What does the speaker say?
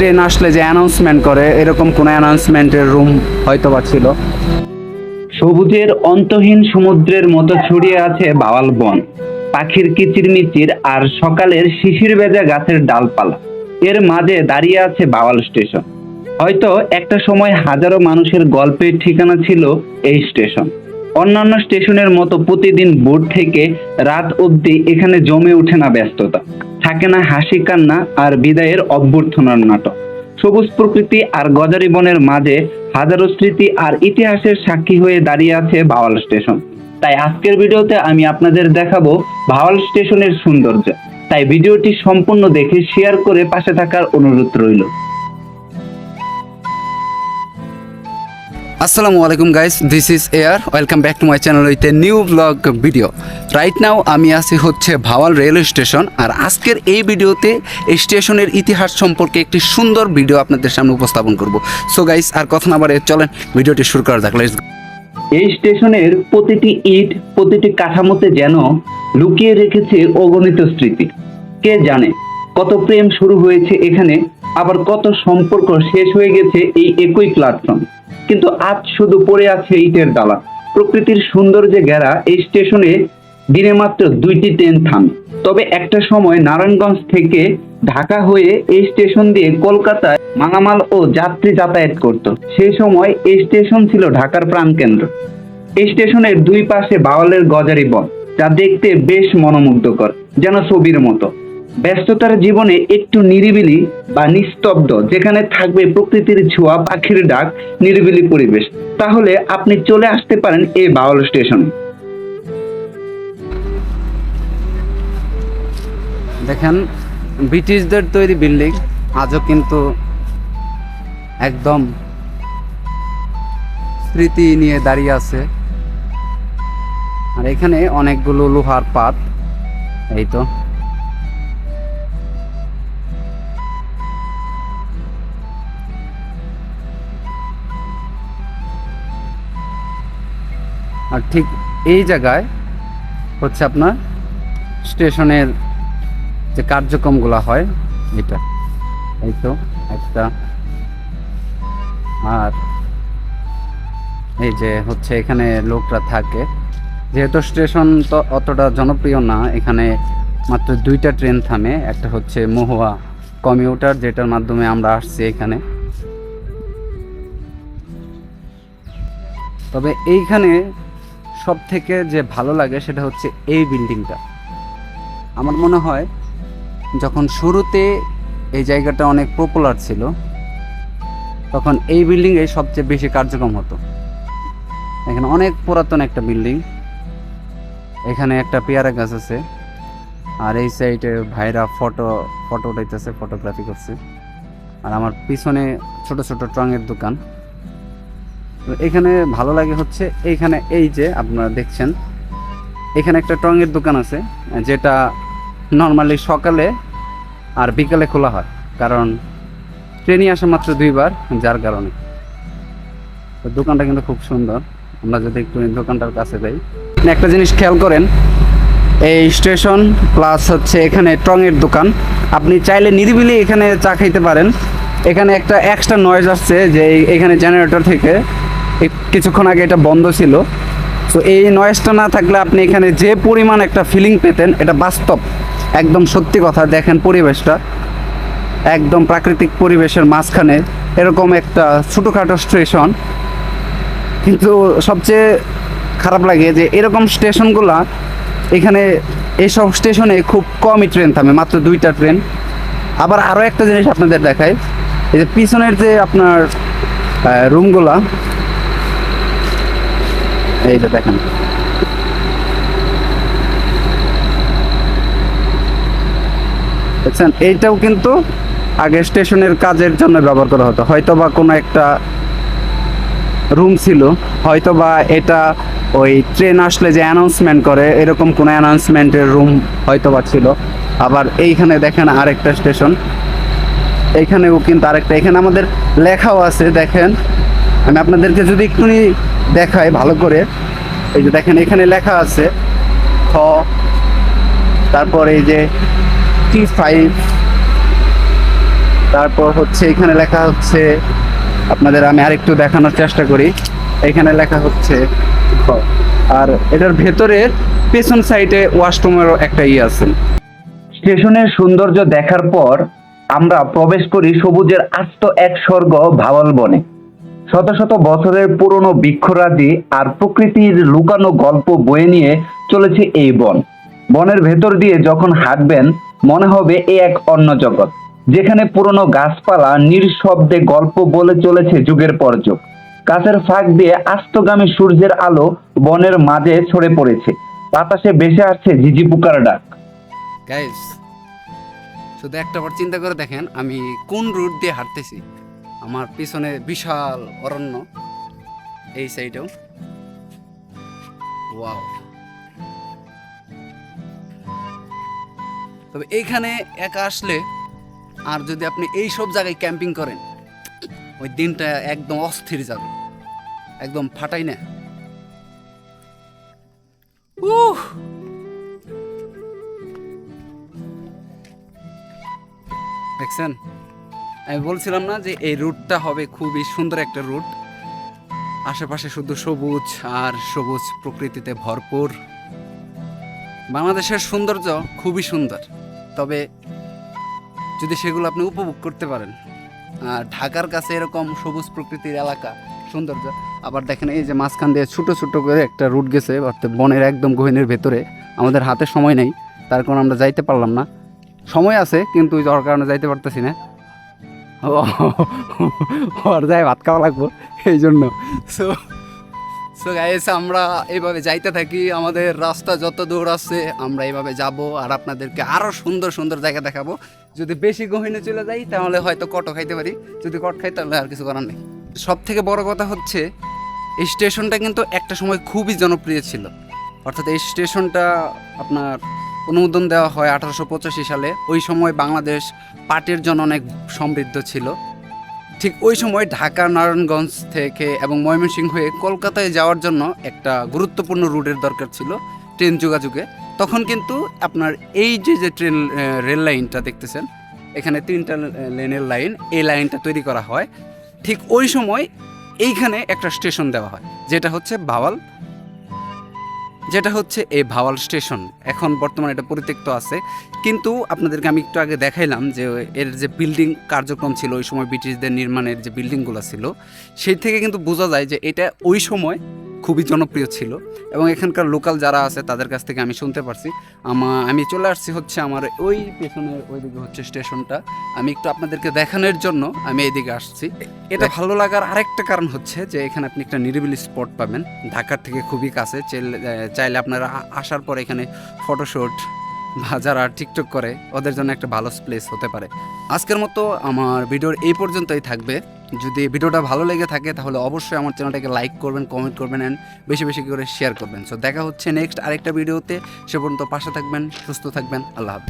Train আসলে যে announcement করে এরকম কোনো অ্যানাউন্সমেন্টের রুম হয়তো বা ছিল। সবুজের অন্তহীন সমুদ্রের মতো ছড়িয়ে আছে বাওয়াল বন, পাখির কিচিরমিচির আর সকালের শিশির ভেজা গাছের ডালপালা। এর মাঝে দাঁড়িয়ে আছে বাওয়াল স্টেশন। হয়তো একটা সময় হাজারো মানুষের গল্পের ঠিকানা ছিল এই স্টেশন। অন্যান্য স্টেশনের মতো প্রতিদিন ভোর থেকে রাত অবধি এখানে জমে ওঠে না ব্যস্ততা, থাকে না হাসি কান্না আর বিদায়ের অভ্যর্থনার নাটক। সবুজ প্রকৃতি আর গজারি বনের মাঝে হাজারো স্মৃতি আর ইতিহাসের সাক্ষী হয়ে দাঁড়িয়ে আছে ভাওয়াল স্টেশন। তাই আজকের ভিডিওতে আমি আপনাদের দেখাবো ভাওয়াল স্টেশনের সৌন্দর্য। তাই ভিডিওটি সম্পূর্ণ দেখে শেয়ার করে পাশে থাকার অনুরোধ রইল। আসসালামু আলাইকুম guys, this is air. Welcome back to my channel with a new blog video. Right now আমি আছি হচ্ছে ভাওয়াল রেলওয়ে স্টেশন। আর আজকের এই ভিডিওতে এই স্টেশনের ইতিহাস সম্পর্কে একটি সুন্দর ভিডিও আপনাদের সামনে উপস্থাপন করব। সো গাইস, আর কথা না বাড়িয়ে চলেন ভিডিওটি শুরু করা যাক। Let's go. এই স্টেশনের প্রতিটি ইট, প্রতিটি কাঠামোতে যেন লুকিয়ে রেখেছে অগণিত স্মৃতি। কে জানে কত প্রেম শুরু হয়েছে এখানে, আবার কত সম্পর্ক শেষ হয়ে গেছে এই একই প্ল্যাটফর্ম। কিন্তু আজ শুধু পড়ে আছে ইটের ডালা। প্রকৃতির সৌন্দর্যে ঘেরা এই স্টেশনে দিনে মাত্র 2টি ট্রেন থামে। তবে একটা সময় নারায়ণগঞ্জ থেকে ঢাকা হয়ে এই স্টেশন দিয়ে কলকাতায় মালামাল ও যাত্রী যাতায়াত করত। সেই সময় এই স্টেশন ছিল ঢাকার প্রাণকেন্দ্র। এই স্টেশনের দুই পাশে বাওয়ালের গজারি বন, যা দেখতে বেশ মনোমুগ্ধকর, যেন ছবির মতো। ব্যস্ততার জীবনে একটু নিরিবিলি বা নিস্তব্ধ, যেখানে থাকবে প্রকৃতির ছোঁয়া, পাখির ডাক, নিরিবিলি পরিবেশ, তাহলে আপনি চলে আসতে পারেন এই বাওয়াল স্টেশনে। দেখেন, ব্রিটিশদের তৈরি বিল্ডিং আজও কিন্তু একদম স্মৃতি নিয়ে দাঁড়িয়ে আছে। আর এখানে অনেকগুলো লোহার পাত, এই তো। আর ঠিক এই জায়গায় হচ্ছে আপনার স্টেশনের যে কার্যক্রমগুলো হয়, এটা এই তো একটা। আর এই যে হচ্ছে এখানে লোকরা থাকে। যেহেতু স্টেশন তো অতটা জনপ্রিয় না, এখানে মাত্র 2টা ট্রেন থামে। একটা হচ্ছে মহুয়া কমিউটার, যেটার মাধ্যমে আমরা আসছি এখানে। তবে এইখানে সব থেকে যে ভালো লাগে সেটা হচ্ছে এই বিল্ডিংটা। আমার মনে হয় যখন শুরুতে এই জায়গাটা অনেক পপুলার ছিল, তখন এই বিল্ডিংয়ে সবচেয়ে বেশি কার্যক্রম হতো। এখানে অনেক পুরাতন একটা বিল্ডিং। এখানে একটা পেয়ারা গাছ আছে। আর এই সাইডে ভাইরা ফটো উঠাইতেছে, ফটোগ্রাফি করছে। আর আমার পিছনে ছোট ছোট ট্রঙের দোকান। এখানে ভালো লাগে হচ্ছে এইখানে এই যে আপনারা দেখছেন, এখানে একটা টঙের দোকান আছে, যেটা নর্মালি সকালে আর বিকালে খোলা হয়, কারণ ট্রেনই আসে মাত্র 2বার, যার কারণে। তো দোকানটা কিন্তু খুব সুন্দর। আমরা যদি একটু দোকানটার কাছে যাই, একটা জিনিস খেয়াল করেন, এই স্টেশন প্লাস হচ্ছে এখানে টঙের দোকান। আপনি চাইলে নিরিবিলি এখানে চা খাইতে পারেন। এখানে একটা এক্সট্রা নয়েজ আসছে, যে এখানে জেনারেটর থেকে কিছুক্ষণ আগে এটা বন্ধ ছিল। তো এই নয়েজটা না থাকলে আপনি এখানে যে পরিমাণ একটা ফিলিং পেতেন, এটা বাস্তব, একদম সত্যি কথা। দেখেন পরিবেশটা, একদম প্রাকৃতিক পরিবেশের মাঝখানে এরকম একটা ছোটোখাটো স্টেশন। কিন্তু সবচেয়ে খারাপ লাগে যে এরকম স্টেশনগুলা, এখানে এইসব স্টেশনে খুব কমই ট্রেন থামে, মাত্র 2টা ট্রেন। আবার আরও একটা জিনিস আপনাদের দেখাই, এই যে পিছনের যে আপনার রুমগুলা, এই যে দেখেন, দেখছেন, এইটাও কিন্তু আগে স্টেশনের কাজের জন্য ব্যবহার করা হতো। হয়তো বা কোনো একটা রুম ছিল, হয়তো বা এটা ওই ট্রেন আসলে যে অ্যানাউন্সমেন্ট করে এরকম কোনো অ্যানাউন্সমেন্টের রুম হয়তো বা ছিল। আবার এইখানে দেখেন আরেকটা স্টেশন, এইখানেও কিন্তু আরেকটা, এখানে আমাদের লেখাও আছে। দেখেন, আমি আপনাদেরকে যদি একটুখানি দেখাই ভালো করে, এই যে দেখেন এখানে লেখা আছে খ, তারপর এই যে T5, তারপর হচ্ছে এখানে লেখা হচ্ছে, আপনাদের আমি আরেকটু দেখানোর চেষ্টা করি। এখানে লেখা হচ্ছে ঘ। আর এটার ভেতরের পেছন সাইডে ওয়াশরুমেরও একটা আছে। স্টেশনের সৌন্দর্য দেখার পর আমরা প্রবেশ করি সবুজের আস্ত এক স্বর্গ ভাওয়াল বনে। শত শত বছরের পুরনো বৃক্ষরাজি আর প্রকৃতির লুকানো গল্প বয়ে নিয়ে চলেছে এই বন। বনের ভেতর দিয়ে যখন হাঁটবেন মনে হবে এ এক অন্য জগৎ, যেখানে পুরনো গাছপালা নিঃশব্দে গল্প বলে চলেছে যুগের পর যুগ। গাছের ফাঁক দিয়ে আস্তগামী সূর্যের আলো বনের মাঝে ছড়ে পড়েছে, বাতাসে ভেসে আসছে ঝিঝি পোকার ডাক। গাইস, শুধু একটা বার চিন্তা করে দেখেন আমি কোন রুট দিয়ে হাঁটতেছি। আমার পিছনে বিশাল অরণ্য, এই সাইডেও ওয়াও। তবে এইখানে একা আসলে আর যদি আপনি এই সব জায়গায় ক্যাম্পিং করেন, ওই দিনটা একদম অস্থির যাবে, একদম ফাটাই না। উহ, দেখছেন, আমি বলছিলাম না যে এই রুটটা হবে খুবই সুন্দর একটা রুট। আশেপাশে শুধু সবুজ আর সবুজ, প্রকৃতিতে ভরপুর। বাংলাদেশের সৌন্দর্য খুবই সুন্দর, তবে যদি সেগুলো আপনি উপভোগ করতে পারেন। আর ঢাকার কাছে এরকম সবুজ প্রকৃতির এলাকা, সৌন্দর্য। আবার দেখেন এই যে মাঝখান দিয়ে ছোটো ছোটো করে একটা রুট গেছে অর্থাৎ বনের একদম গহীনের ভেতরে। আমাদের হাতে সময় নেই, তার কারণে আমরা যাইতে পারলাম না। সময় আছে কিন্তু যার কারণে যাইতে পারতেছি না। ওর যায় ভাত খাওয়া লাগবো এই জন্য। সো সো গাইস, আমরা এইভাবে যাইতে থাকি। আমাদের রাস্তা যত দূর আছে আমরা এইভাবে যাব আর আপনাদেরকে আরও সুন্দর সুন্দর জায়গা দেখাবো। যদি বেশি গহীনে চলে যাই তাহলে হয়তো কটও খাইতে পারি, যদি কট খাই তাহলে আর কিছু করার নেই। সব থেকে বড় কথা হচ্ছে এই স্টেশনটা কিন্তু একটা সময় খুবই জনপ্রিয় ছিল। অর্থাৎ এই স্টেশনটা আপনার অনুমোদন দেওয়া হয় 1885 সালে। ওই সময় বাংলাদেশ পাটের জন্য অনেক সমৃদ্ধ ছিল। ঠিক ওই সময় ঢাকা, নারায়ণগঞ্জ থেকে এবং ময়মনসিংহ হয়ে কলকাতায় যাওয়ার জন্য একটা গুরুত্বপূর্ণ রুটের দরকার ছিল ট্রেন যোগাযোগে। তখন কিন্তু আপনার এই যে ট্রেন রেল লাইনটা দেখতেছেন, এখানে 3টা লেনের লাইন, এই লাইনটা তৈরি করা হয়। ঠিক ওই সময় এইখানে একটা স্টেশন দেওয়া হয়, যেটা হচ্ছে এই ভাওয়াল স্টেশন। এখন বর্তমানে এটা পরিত্যক্ত আছে, কিন্তু আপনাদেরকে আমি একটু আগে দেখাইলাম যে এর যে বিল্ডিং কার্যক্রম ছিল ওই সময় ব্রিটিশদের নির্মাণের যে বিল্ডিংগুলো ছিল, সেই থেকে কিন্তু বোঝা যায় যে এটা ওই সময় খুবই জনপ্রিয় ছিল। এবং এখানকার লোকাল যারা আছে তাদের কাছ থেকে আমি শুনতে পারছি। আমি চলে আসছি হচ্ছে আমার ওই পেছনের ওইদিকে হচ্ছে স্টেশনটা। আমি একটু আপনাদেরকে দেখানোর জন্য আমি এইদিকে আসছি। এটা ভালো লাগার আরেকটা কারণ হচ্ছে যে এখানে আপনি একটা নিরিবিলি স্পট পাবেন, ঢাকার থেকে খুবই কাছে। চাইলে আপনারা আসার পর এখানে ফটোশ্যুট বা যারা টিকটক করে ওদের জন্য একটা ভালো প্লেস হতে পারে। আজকের মতো আমার ভিডিওর এই পর্যন্তই থাকবে। যদি ভিডিওটা ভালো লেগে থাকে তাহলে অবশ্যই আমার চ্যানেলটাকে লাইক করবেন, কমেন্ট করবেন অ্যান্ড বেশি বেশি করে শেয়ার করবেন। সো দেখা হচ্ছে নেক্সট আরেকটা ভিডিওতে। সে পর্যন্ত পাশে থাকবেন, সুস্থ থাকবেন। আল্লাহ হাফেজ।